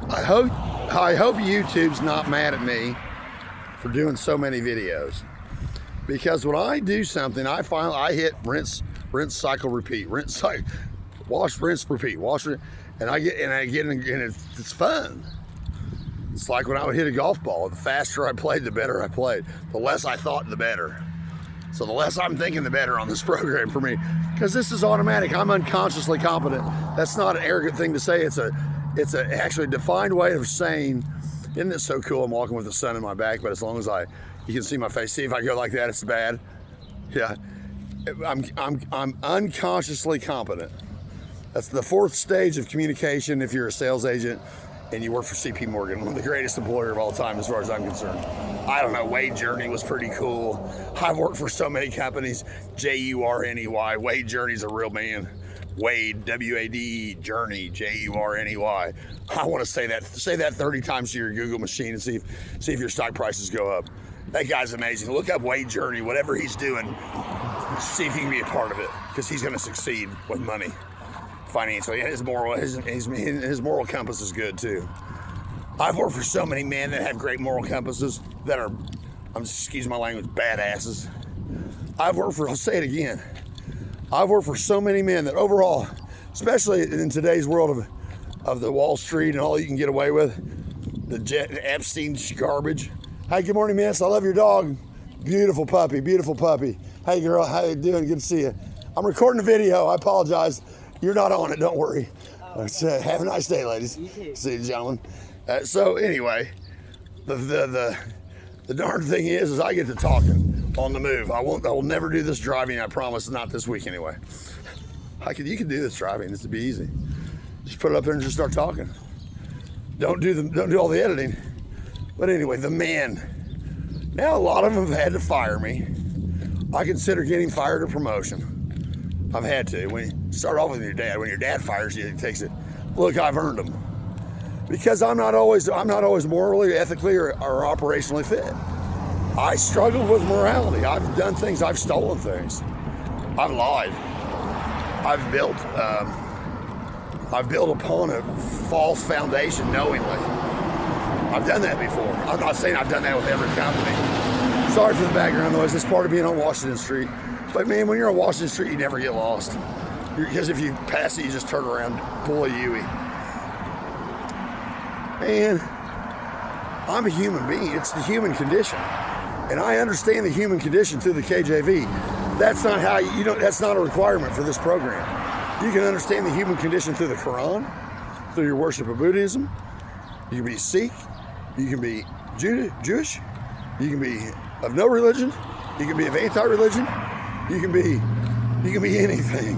I hope YouTube's not mad at me for doing so many videos, because when I do something, I hit rinse, cycle, repeat, rinse, cycle, wash, rinse, repeat, wash, and it's fun. It's like when I would hit a golf ball. The faster I played, the better I played. The less I thought, the better. So the less I'm thinking, the better on this program for me, because this is automatic. I'm unconsciously competent. That's not an arrogant thing to say. It's a actually defined way of saying, isn't it so cool? I'm walking with the sun in my back, but as long as you can see my face. See, if I go like that, it's bad. Yeah, I'm unconsciously competent. That's the fourth stage of communication if you're a sales agent and you work for CP Morgan, one of the greatest employer of all time as far as I'm concerned. I don't know, Wade Journey was pretty cool. I've worked for so many companies. Journey. Wade Journey's a real man. Wade, W-A-D-E, Journey, Journey. I want to say that 30 times to your Google machine and see if your stock prices go up. That guy's amazing. Look up Wade Journey, whatever he's doing, see if he can be a part of it, because he's going to succeed with money financially. And his moral compass is good too. I've worked for so many men that have great moral compasses that are, excuse my language, badasses. I'll say it again. I've worked for so many men that overall, especially in today's world of the Wall Street and all you can get away with, the Epstein garbage. Hey, good morning, miss. I love your dog. Beautiful puppy. Hey, girl, how you doing? Good to see you. I'm recording a video. I apologize. You're not on it. Don't worry. Have a nice day, ladies. See you, gentlemen. So anyway, the darn thing is I get to talking on the move. I will never do this driving. I promise. Not this week anyway. You can do this driving. This would be easy. Just put it up there and just start talking. Don't do all the editing. But anyway, the men. Now a lot of them have had to fire me. I consider getting fired a promotion. I've had to. When you start off with your dad, when your dad fires you, it takes it. Look, I've earned them. Because I'm not always morally, ethically, or operationally fit. I struggled with morality. I've done things. I've stolen things. I've lied. I've built upon a false foundation knowingly. I've done that before. I'm not saying I've done that with every company. Sorry for the background noise. It's part of being on Washington Street. But man, when you're on Washington Street, you never get lost. Because if you pass it, you just turn around, pull a Yui. Man, I'm a human being. It's the human condition. And I understand the human condition through the KJV. That's not that's not a requirement for this program. You can understand the human condition through the Quran, through your worship of Buddhism. You can be Sikh, you can be Jewish, you can be of no religion, you can be of anti-religion, you can be anything.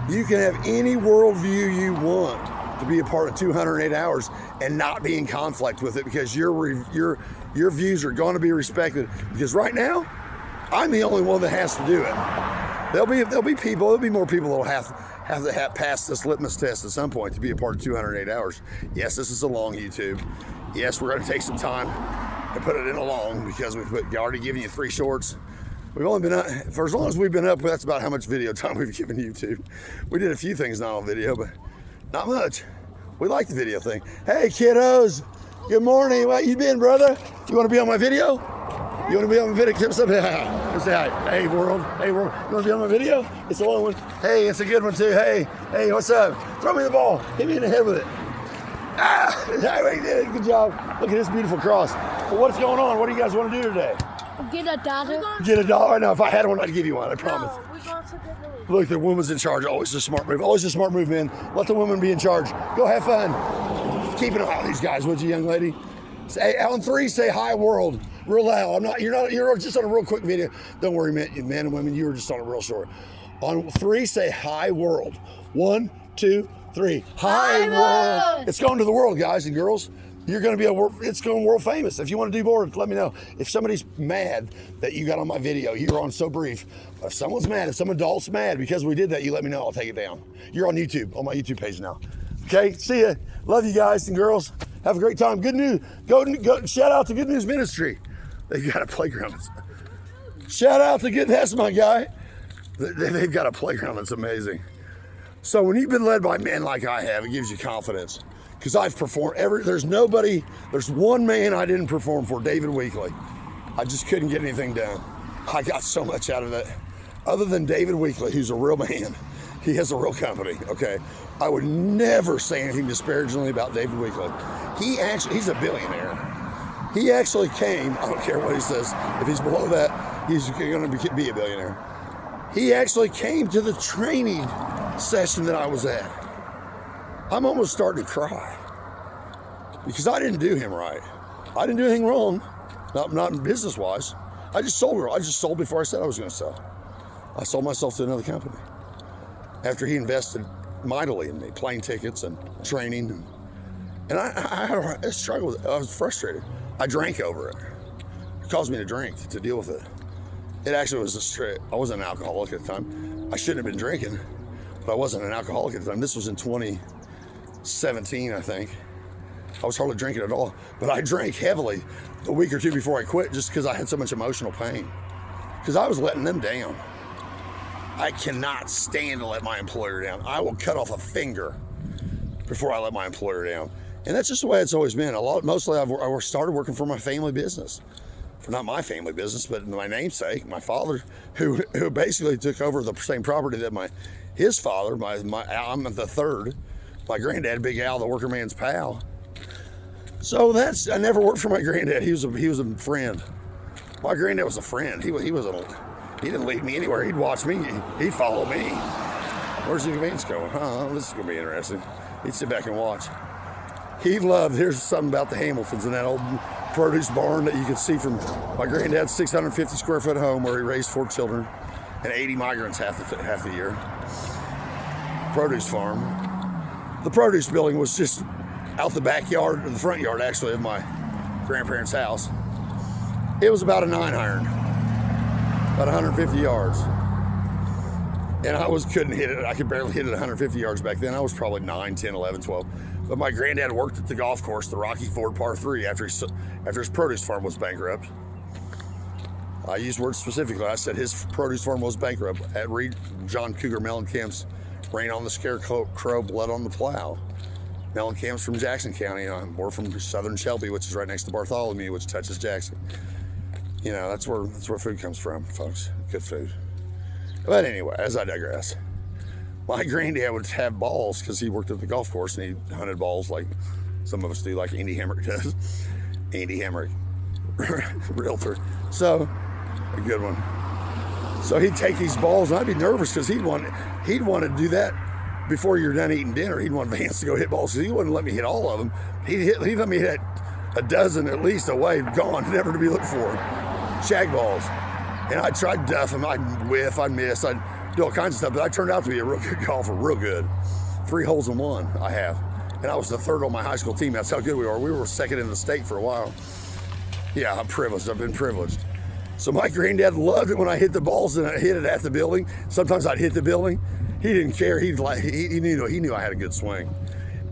You can have any worldview you want to be a part of 208 hours and not be in conflict with it, because your views are going to be respected. Because right now, I'm the only one that has to do it. There'll be more people that'll have to pass this litmus test at some point to be a part of 208 hours. Yes, this is a long YouTube. Yes, we're going to take some time and put it in a long, because we've already given you 3 shorts. We've only been up, for as long as we've been up, that's about how much video time we've given YouTube. We did a few things not on video, but not much. We like the video thing. Hey, kiddos. Good morning. How you been, brother? You want to be on my video? You want to be on my video? Come say hi. Hey, world. You want to be on my video? It's a long one. Hey, it's a good one, too. Hey, what's up? Throw me the ball. Hit me in the head with it. Good job. Look at this beautiful cross. Well, what's going on? What do you guys want to do today? Get a dollar. Get a dollar? No, if I had one, I'd give you one. I promise. No, we're going to get one. Look, the woman's in charge. Always a smart move. Always a smart move, man. Let the woman be in charge. Go have fun. Keep an eye on these guys, would you, young lady? Say, on 3, say hi, world. Real loud. You're just on a real quick video. Don't worry, man and women, you were just on a real short. On 3, say hi, world. 1, 2, 3. Hi, world. It's going to the world, guys and girls. You're going to be it's going world famous. If you want to do more, let me know. If somebody's mad that you got on my video, you're on So Brief. If someone's mad, if some adult's mad because we did that, you let me know. I'll take it down. You're on YouTube, on my YouTube page now. Okay, see ya. Love you guys and girls. Have a great time. Good news. Go shout out to Good News Ministry. They've got a playground. Shout out to that's my guy. They've got a playground that's amazing. So when you've been led by men like I have, it gives you confidence. because I've performed there's one man I didn't perform for, David Weekley. I just couldn't get anything done. I got so much out of that. Other than David Weekley, who's a real man, he has a real company, okay? I would never say anything disparagingly about David Weekley. He's a billionaire. He actually came, I don't care what he says, if he's below that, he's gonna be a billionaire. He actually came to the training session that I was at. I'm almost starting to cry because I didn't do him right. I didn't do anything wrong, not business-wise. I just sold before I said I was gonna sell. I sold myself to another company after he invested mightily in me, plane tickets and training. And I struggled with it. I was frustrated. I drank over it. It caused me to drink to deal with it. It actually was I wasn't an alcoholic at the time. I shouldn't have been drinking, but I wasn't an alcoholic at the time. This was in 2017, I think. I was hardly drinking at all, but I drank heavily a week or two before I quit just because I had so much emotional pain. Because I was letting them down. I cannot stand to let my employer down. I will cut off a finger before I let my employer down. And that's just the way it's always been. Mostly I started working for my family business. For not my family business, but my namesake, my father, who basically took over the same property that his father, I'm the third, my granddad, Big Al, the worker man's pal. So I never worked for my granddad. He was a friend. My granddad was a friend. He didn't lead me anywhere. He'd watch me. He'd follow me. Where's the convenience going? This is gonna be interesting. He'd sit back and watch. Here's something about the Hamiltons and that old produce barn that you can see from my granddad's 650 square foot home where he raised 4 children and 80 migrants half the year. Produce farm. The produce building was just out the backyard, or the front yard actually, of my grandparents' house. It was about a 9-iron, about 150 yards. And I couldn't hit it. I could barely hit it 150 yards back then. I was probably 9, 10, 11, 12. But my granddad worked at the golf course, the Rocky Ford Par 3, after his produce farm was bankrupt. I used words specifically. I said his produce farm was bankrupt at John Cougar Mellencamp's Rain on the Scarecrow, Blood on the Plow. Mellencamp's from Jackson County. We're from southern Shelby, which is right next to Bartholomew, which touches Jackson. You know, that's where food comes from, folks. Good food. But anyway, as I digress, my granddad would have balls because he worked at the golf course and he hunted balls like some of us do, like Andy Hemrick does. Andy Hemrick, realtor. So, a good one. So he'd take these balls and I'd be nervous because he'd want to do that before you're done eating dinner. He'd want Vance to go hit balls because he wouldn't let me hit all of them. He'd let me hit a dozen at least away, gone, never to be looked for. Shag balls. And I'd try to duff them, I'd whiff, I'd miss, I'd do all kinds of stuff, but I turned out to be a real good golfer, real good. 3 holes in 1, I have. And I was the third on my high school team. That's how good we were. We were second in the state for a while. Yeah, I'm privileged, I've been privileged. So my granddad loved it when I hit the balls and I hit it at the building. Sometimes I'd hit the building. He didn't care, he knew I had a good swing.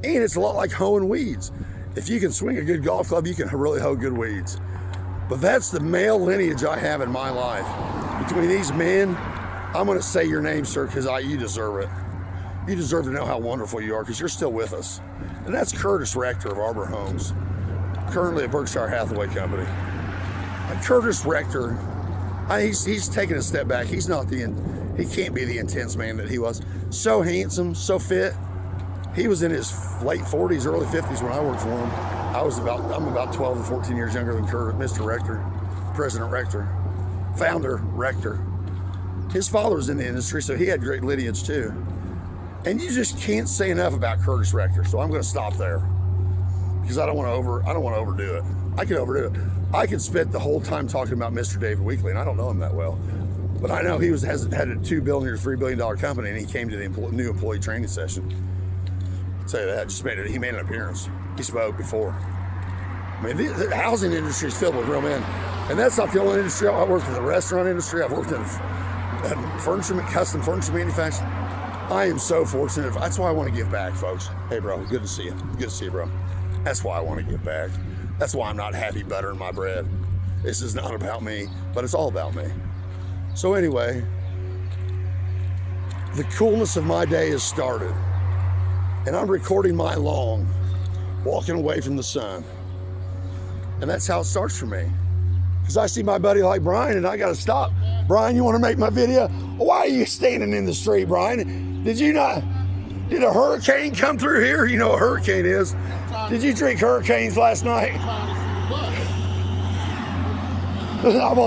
And it's a lot like hoeing weeds. If you can swing a good golf club, you can really hoe good weeds. But that's the male lineage I have in my life. Between these men, I'm gonna say your name, sir, because you deserve it. You deserve to know how wonderful you are because you're still with us. And that's Curtis Rector of Arbor Homes, currently at Berkshire Hathaway Company. And Curtis Rector, he's taken a step back. He can't be the intense man that he was. So handsome, so fit. He was in his late 40s, early 50s when I worked for him. I'm about 12 to 14 years younger than Mr. Rector, President Rector, founder Rector. His father was in the industry, so he had great lineage too. And you just can't say enough about Curtis Rector, so I'm going to stop there because I don't want to overdo it. I can overdo it. I could spend the whole time talking about Mr. David Weekley, and I don't know him that well, but I know he had a $2 billion or $3 billion company, and he came to the new employee training session. I'll tell you that. He made an appearance. He spoke before. I mean, the housing industry is filled with real men. And that's not the only industry. I worked in the restaurant industry. I've worked in custom furniture manufacturing. I am so fortunate. That's why I want to give back, folks. Hey, bro, good to see you. Good to see you, bro. That's why I want to give back. That's why I'm not happy buttering my bread. This is not about me, but it's all about me. So anyway, the coolness of my day has started. And I'm recording my long walking away from the sun. And that's how it starts for me. Because I see my buddy like Brian and I got to stop. Brian, you want to make my video? Why are you standing in the street, Brian? Did a hurricane come through here? You know what a hurricane is. Did you drink hurricanes last night? I'm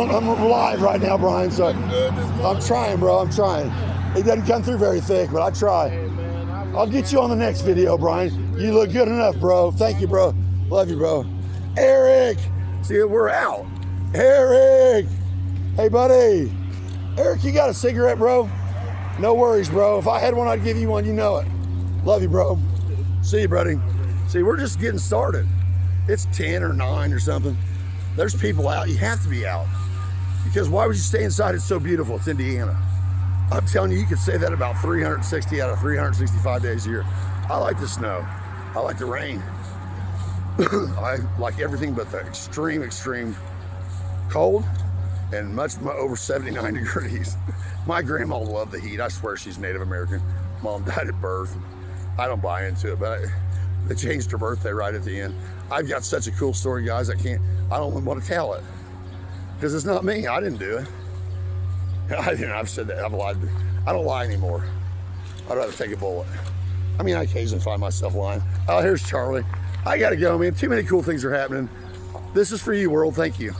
live right now, Brian, so I'm trying, bro, I'm trying. It doesn't come through very thick, but I try. I'll get you on the next video, Brian. You look good enough, bro. Thank you, bro. Love you, bro. Eric, see, we're out. Eric, hey, buddy. Eric, you got a cigarette, bro? No worries, bro. If I had one, I'd give you one. You know it. Love you, bro. See you, buddy. See, we're just getting started. It's 10 or 9 or something. There's people out. You have to be out. Because why would you stay inside? It's so beautiful. It's Indiana. I'm telling you, you could say that about 360 out of 365 days a year. I like the snow. I like the rain. I like everything but the extreme cold and much over 79 degrees. My grandma loved the heat. I swear she's Native American. Mom died at birth. I don't buy into it, but they changed her birthday right at the end. I've got such a cool story, guys. I don't want to tell it because it's not me. I didn't do it. I've said that. I've lied. I don't lie anymore. I'd rather take a bullet. I mean, I occasionally find myself lying. Oh, here's Charlie. I gotta go, man. Too many cool things are happening. This is for you, world. Thank you.